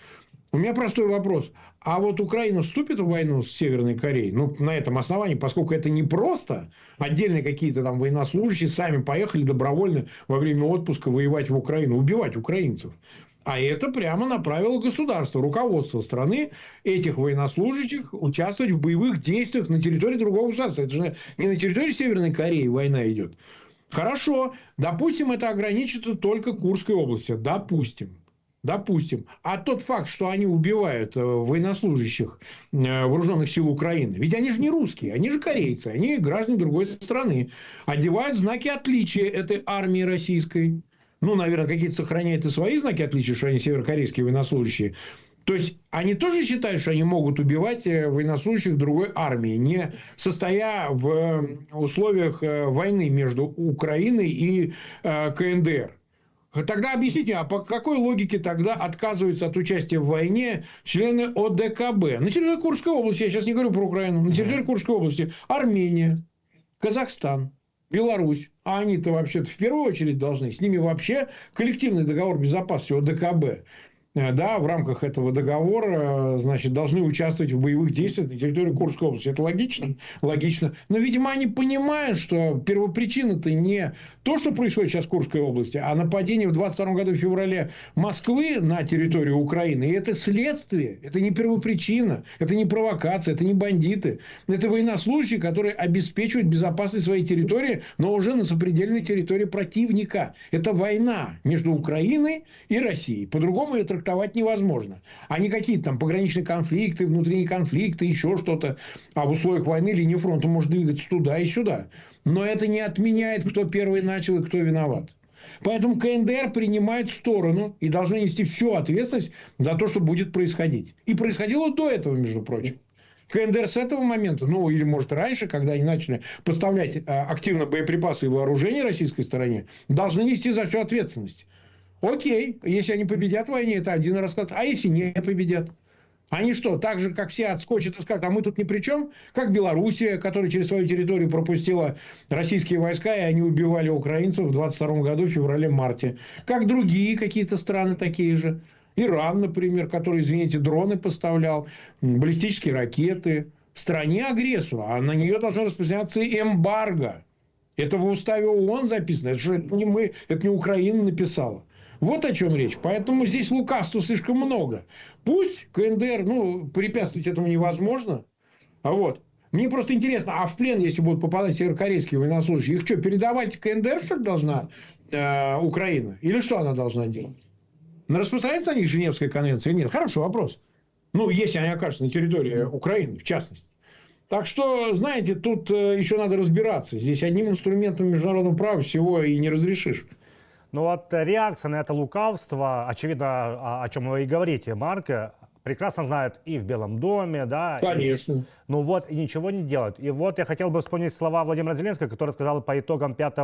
У меня простой вопрос. А вот Украина вступит в войну с Северной Кореей? Ну, на этом основании, поскольку это не просто отдельные какие-то там военнослужащие сами поехали добровольно во время отпуска воевать в Украину, убивать украинцев. А это прямо направило государство, руководство страны этих военнослужащих участвовать в боевых действиях на территории другого государства. Это же не на территории Северной Кореи война идет. Хорошо, допустим, это ограничится только Курской областью. Допустим. А тот факт, что они убивают военнослужащих вооруженных сил Украины, ведь они же не русские, они же корейцы, они граждане другой страны, одевают знаки отличия этой армии российской. Ну, наверное, какие-то сохраняют и свои знаки отличия, что они северокорейские военнослужащие. То есть, они тоже считают, что они могут убивать военнослужащих другой армии, не состоя в условиях войны между Украиной и КНДР. Тогда объясните, а по какой логике тогда отказываются от участия в войне члены ОДКБ? На территории Курской области, я сейчас не говорю про Украину, на территории Курской области Армения, Казахстан, Беларусь. А они-то вообще-то в первую очередь должны. С ними вообще коллективный договор безопасности ОДКБ. Да, в рамках этого договора, значит, должны участвовать в боевых действиях на территории Курской области. Это логично? Логично. Но, видимо, они понимают, что первопричина-то не то, что происходит сейчас в Курской области, а нападение в 22 году в феврале Москвы на территорию Украины. И это следствие. Это не первопричина. Это не провокация. Это не бандиты. Это военнослужащие, которые обеспечивают безопасность своей территории, но уже на сопредельной территории противника. Это война между Украиной и Россией. По-другому ее трактовать невозможно. А не какие-то там пограничные конфликты, внутренние конфликты, еще что-то. А в условиях войны линия фронта может двигаться туда и сюда. Но это не отменяет, кто первый начал и кто виноват. Поэтому КНДР принимает сторону и должны нести всю ответственность за то, что будет происходить. И происходило до этого, между прочим. КНДР с этого момента, ну или может раньше, когда они начали поставлять активно боеприпасы и вооружение российской стороне, должны нести за всю ответственность. Окей, если они победят в войне, это один расклад. А если не победят? Они что, так же, как все отскочат и скажут, а мы тут ни при чем? Как Белоруссия, которая через свою территорию пропустила российские войска, и они убивали украинцев в 22 году, в феврале-марте. Как другие какие-то страны такие же. Иран, например, который, извините, дроны поставлял, баллистические ракеты. Стране-агрессору, а на нее должно распространяться эмбарго. Это в уставе ООН записано. Это не мы, это не Украина написала. Вот о чем речь. Поэтому здесь лукавства слишком много. Пусть КНДР, препятствовать этому невозможно. А вот. Мне просто интересно, а в плен, если будут попадать северокорейские военнослужащие, их что, передавать КНДР, что ли, должна Украина? Или что она должна делать? Распространяется на них Женевская конвенция или нет? Хороший вопрос. Если они окажутся на территории Украины, в частности. Так что, знаете, тут еще надо разбираться. Здесь одним инструментом международного права всего и не разрешишь. Ну вот реакция на это лукавство, очевидно, о чем вы и говорите, Марк, прекрасно знают и в Белом доме, да. Конечно. И ничего не делают. И вот я хотел бы вспомнить слова Владимира Зеленского, который сказал по итогам 5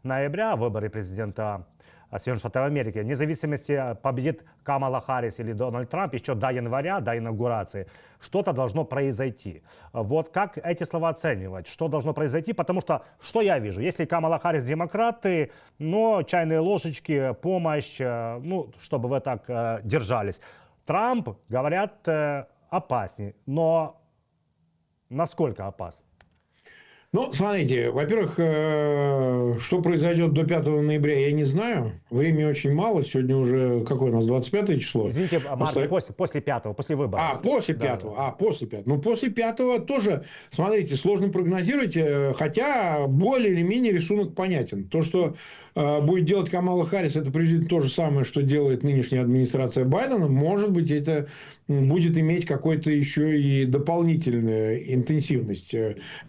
ноября выборы президента Соединенных Штатов Америки. Вне зависимости, победит Камала Харрис или Дональд Трамп, еще до января, до инаугурации, что-то должно произойти. Вот как эти слова оценивать? Что должно произойти? Потому что я вижу? Если Камала Харрис демократы, но чайные ложечки, помощь, чтобы вы так держались. Трамп, говорят, опаснее. Но насколько опасен? Смотрите, во-первых, что произойдет до 5 ноября, я не знаю. Времени очень мало. Сегодня уже, какое у нас, 25 число? Извините, Марк, после 5-го, после выборов. После 5-го. Да. После 5-го. После 5-го тоже, смотрите, сложно прогнозировать, хотя более или менее рисунок понятен. То, что будет делать Камала Харрис, это приблизительно то же самое, что делает нынешняя администрация Байдена. Может быть, это будет иметь какой-то еще и дополнительную интенсивность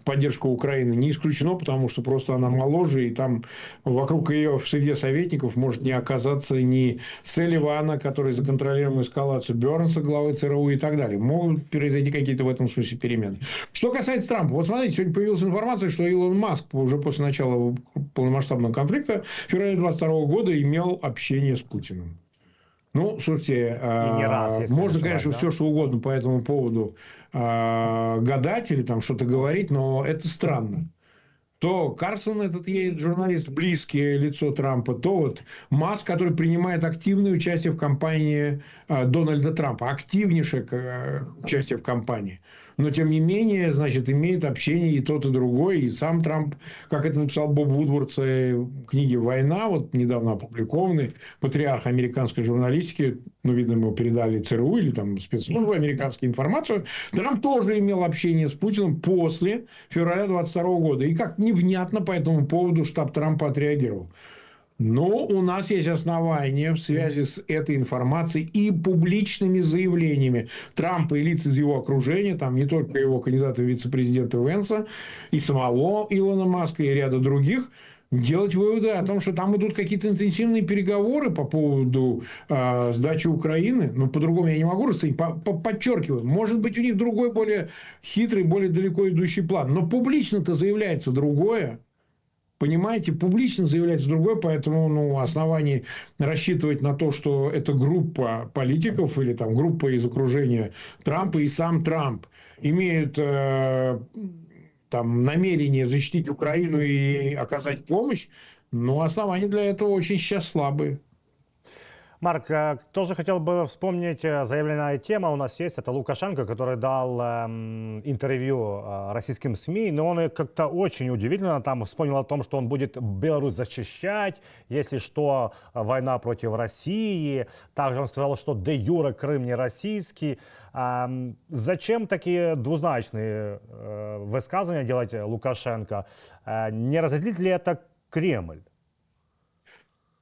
поддержка Украины. Не исключено, потому что просто она моложе, и там вокруг ее в среде советников может не оказаться ни Селливана, который за контролируемую эскалацию, Бернса, главы ЦРУ и так далее. Могут произойти какие-то в этом смысле перемены. Что касается Трампа. Вот смотрите, сегодня появилась информация, что Илон Маск уже после начала полномасштабного конфликта в феврале 2022 года имел общение с Путиным. Ну, слушайте, не раз, если можно, не конечно, да? все что угодно по этому поводу гадать или там что-то говорить, но это странно. То Карсон, этот ей журналист, близкое лицо Трампа, то вот Маск, который принимает активное участие в кампании Дональда Трампа, активнейшее участие в кампании. Но, тем не менее, значит, имеет общение и тот, и другой. И сам Трамп, как это написал Боб Вудворд в своей книге «Война», вот недавно опубликованный, патриарх американской журналистики, ну, видно, ему передали ЦРУ или там спецслужбы американскую информацию, Трамп тоже имел общение с Путиным после февраля 2022 года. И как невнятно по этому поводу штаб Трампа отреагировал. Но у нас есть основания в связи с этой информацией и публичными заявлениями Трампа и лиц из его окружения, там не только его кандидата в вице-президента Венса, и самого Илона Маска, и ряда других, делать выводы о том, что там идут какие-то интенсивные переговоры по поводу сдачи Украины. Ну, по-другому я не могу расценить. Подчеркиваю, может быть, у них другой, более хитрый, более далеко идущий план. Но публично-то заявляется другое. Понимаете, публично заявляется другое, поэтому оснований рассчитывать на то, что это группа политиков или там группа из окружения Трампа и сам Трамп имеют там намерение защитить Украину и оказать помощь, но основания для этого очень сейчас слабые. Марк, тоже хотел бы вспомнить, заявленная тема у нас есть, это Лукашенко, который дал интервью российским СМИ, но он как-то очень удивительно там вспомнил о том, что он будет Беларусь защищать, если что, война против России. Также он сказал, что де-юре Крым не российский. Зачем такие двузначные высказывания делать Лукашенко? Не разозлит ли это Кремль?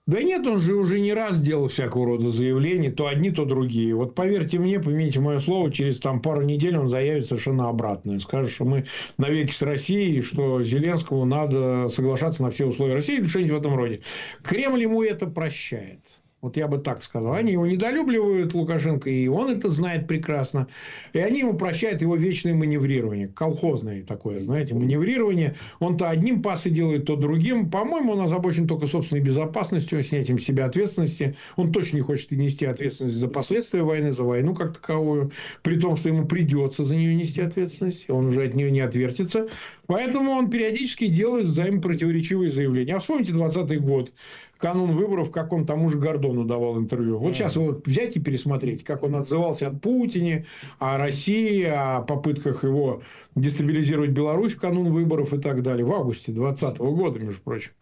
Да нет, он же уже не раз делал всякого рода заявления, то одни, то другие. Вот поверьте мне, помяните мое слово, через там пару недель он заявит совершенно обратное. Скажет, что мы навеки с Россией, что Зеленскому надо соглашаться на все условия России или что-нибудь в этом роде. Кремль ему это прощает. Вот я бы так сказал. Они его недолюбливают, Лукашенко, и он это знает прекрасно. И они ему прощают его вечное маневрирование. Колхозное такое, знаете, маневрирование. Он то одним пасы делает, то другим. По-моему, он озабочен только собственной безопасностью, снятием с себя ответственности. Он точно не хочет нести ответственность за последствия войны, за войну как таковую. При том, что ему придется за нее нести ответственность. Он уже от нее не отвертится. Поэтому он периодически делает взаимопротиворечивые заявления. А вспомните 2020 год. Канун выборов, как он тому же Гордону давал интервью. Вот сейчас вот взять и пересмотреть, как он отзывался о Путине, о России, о попытках его дестабилизировать Беларусь в канун выборов и так далее. В августе 2020 года, между прочим.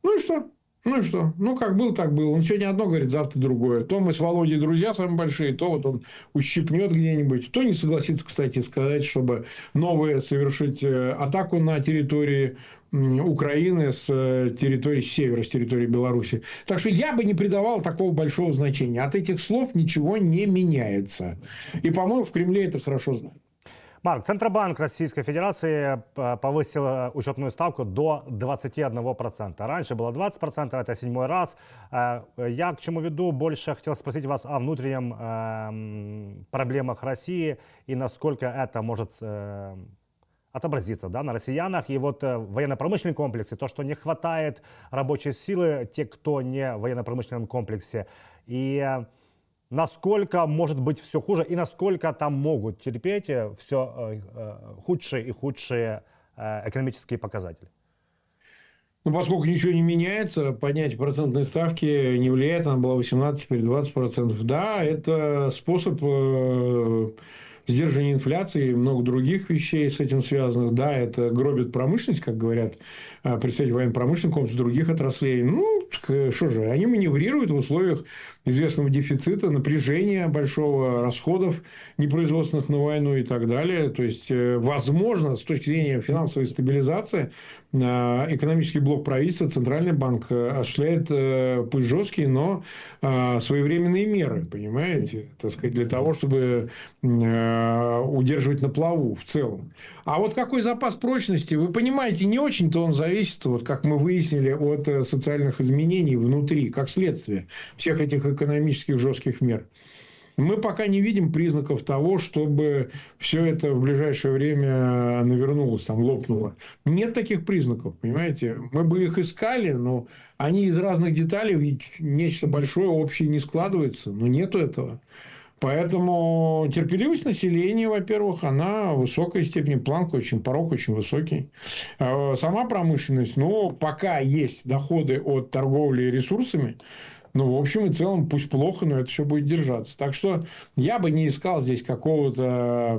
Ну и что? Ну и что? Ну, как был, так был. Он сегодня одно говорит, завтра другое. То мы с Володей друзья самые большие, то вот он ущипнет где-нибудь. То не согласится, кстати, сказать, чтобы новые совершить атаку на территории Украины с территории севера, с территории Беларуси. Так что я бы не придавал такого большого значения. От этих слов ничего не меняется. И, по-моему, в Кремле это хорошо знают. Марк, Центробанк Российской Федерации повысил учетную ставку до 21%. Раньше было 20%, это 7-й раз. Я к чему веду? Больше хотел спросить вас о внутреннем проблемах России и насколько это может отобразиться, да, на россиянах. И вот в военно-промышленном комплексе, то, что не хватает рабочей силы, те, кто не в военно-промышленном комплексе. И насколько может быть все хуже, и насколько там могут терпеть все худшие и худшие экономические показатели. Ну, поскольку ничего не меняется, поднятие процентной ставки не влияет, она была 18, теперь 20%. Да, это способ сдерживание инфляции и много других вещей с этим связанных. Да, это гробит промышленность, как говорят представители военно-промышленного комплекса, других отраслей. Ну, что же, они маневрируют в условиях известного дефицита, напряжения большого, расходов непроизводственных на войну и так далее. То есть, возможно, с точки зрения финансовой стабилизации, экономический блок правительства, Центральный банк осуществляет пусть жесткие, но своевременные меры, понимаете, так сказать, для того, чтобы удерживать на плаву в целом. А вот какой запас прочности, вы понимаете, не очень-то он зависит, вот как мы выяснили, от социальных изменений внутри, как следствие всех этих экономических жестких мер. Мы пока не видим признаков того, чтобы все это в ближайшее время навернулось, там, лопнуло. Нет таких признаков, понимаете. Мы бы их искали, но они из разных деталей, ведь нечто большое общее не складывается. Но нету этого. Поэтому терпеливость населения, во-первых, она в высокой степени, планка очень, порог очень высокий. Сама промышленность, ну, пока есть доходы от торговли ресурсами, ну, в общем и целом, пусть плохо, но это все будет держаться. Так что я бы не искал здесь какого-то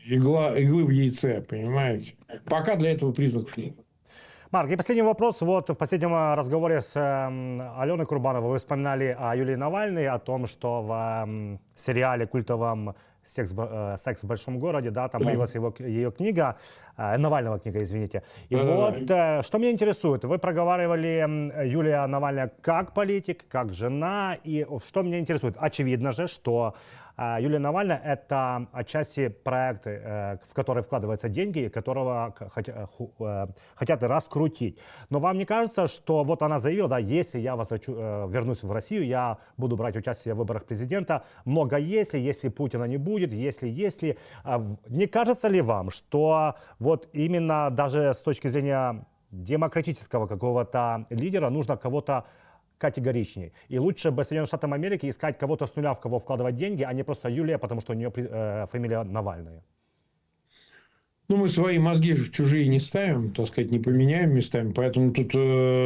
иглы в яйце, понимаете. Пока для этого признаков нет. Марк, и последний вопрос. Вот в последнем разговоре с Аленой Курбановой вы вспоминали о Юлии Навальной, о том, что в сериале культовом «Секс в большом городе», да, там появилась ее книга, Навального книга, извините. И вот, что меня интересует, вы проговаривали Юлия Навальная как политик, как жена, и что меня интересует, очевидно же, что Юлия Навальная – это отчасти проект, в который вкладываются деньги, которого хотят раскрутить. Но вам не кажется, что вот она заявила, да, если я вернусь в Россию, я буду брать участие в выборах президента, много если Путина не будет, если. Не кажется ли вам, что вот именно даже с точки зрения демократического какого-то лидера нужно кого-то категоричнее. И лучше бы Соединенным Штатам Америки искать кого-то с нуля, в кого вкладывать деньги, а не просто Юлия, потому что у нее фамилия Навальная. Ну, мы свои мозги в чужие не ставим, так сказать, не поменяем местами. Поэтому тут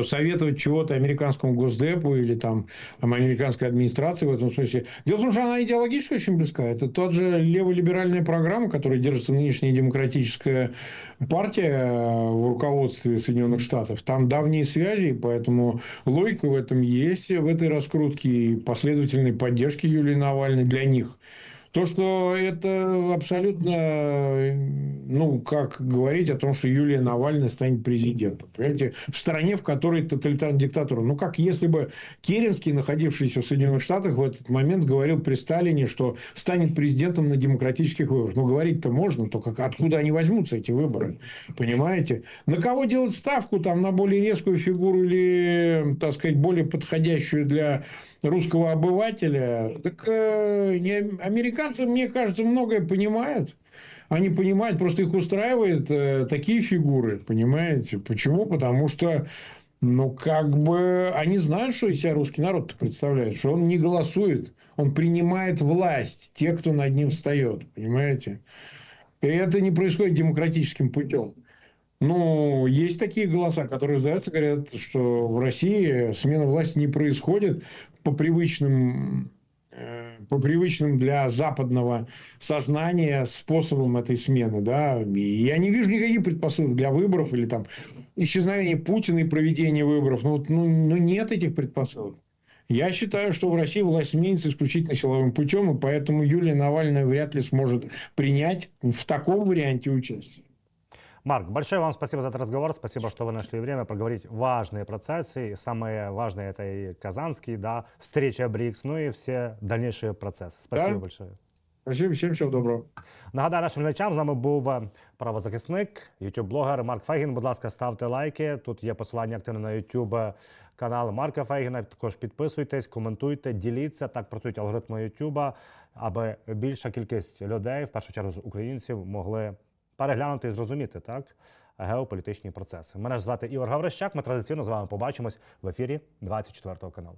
советовать чего-то американскому Госдепу или там американской администрации в этом смысле. Дело в том, что она идеологически очень близка. Это тот же леволиберальная программа, которой держится нынешняя демократическая партия в руководстве Соединенных Штатов. Там давние связи, поэтому логика в этом есть, в этой раскрутке и последовательной поддержки Юлии Навальной для них. То, что это абсолютно, ну, как говорить о том, что Юлия Навальная станет президентом. Понимаете, в стране, в которой тоталитарная диктатура. Ну, как если бы Керенский, находившийся в Соединенных Штатах, в этот момент говорил при Сталине, что станет президентом на демократических выборах. Ну, говорить-то можно, только откуда они возьмутся, эти выборы? Понимаете? На кого делать ставку? Там, на более резкую фигуру или, так сказать, более подходящую для русского обывателя? Так американцы, мне кажется, многое понимают. Они понимают, просто их устраивают такие фигуры, понимаете? Почему? Потому что, ну, как бы, они знают, что из себя русский народ представляет, что он не голосует, он принимает власть, те, кто над ним встает, понимаете? И это не происходит демократическим путем. Ну, есть такие голоса, которые раздаются, говорят, что в России смена власти не происходит по привычным для западного сознания способам этой смены. Да? И я не вижу никаких предпосылок для выборов или там исчезновения Путина и проведения выборов. Ну, нет этих предпосылок. Я считаю, что в России власть сменится исключительно силовым путем, и поэтому Юлия Навальная вряд ли сможет принять в таком варианте участие. Марк, большое вам спасибо за этот разговор. Спасибо, что вы нашли время проговорить важные процессы. Самые важные — это и Казанский, да, встреча БРІКС, ну і всі дальніші процеси. Спасибо Да? большое. Спасибо, всем всего доброго. Нагадаю нашим глядачам, з нами був правозахисник, ютуб-блогер Марк Фейгін. Будь ласка, ставте лайки. Тут є посилання активне на ютуб канал Марка Фейгіна. Також підписуйтесь, коментуйте, діліться. Так працюють алгоритми ютуба, аби більша кількість людей, в першу чергу українців, могли переглянути і зрозуміти, так, геополітичні процеси. Мене ж звати Ігор Гаврищак. Ми традиційно з вами побачимось в ефірі 24 каналу.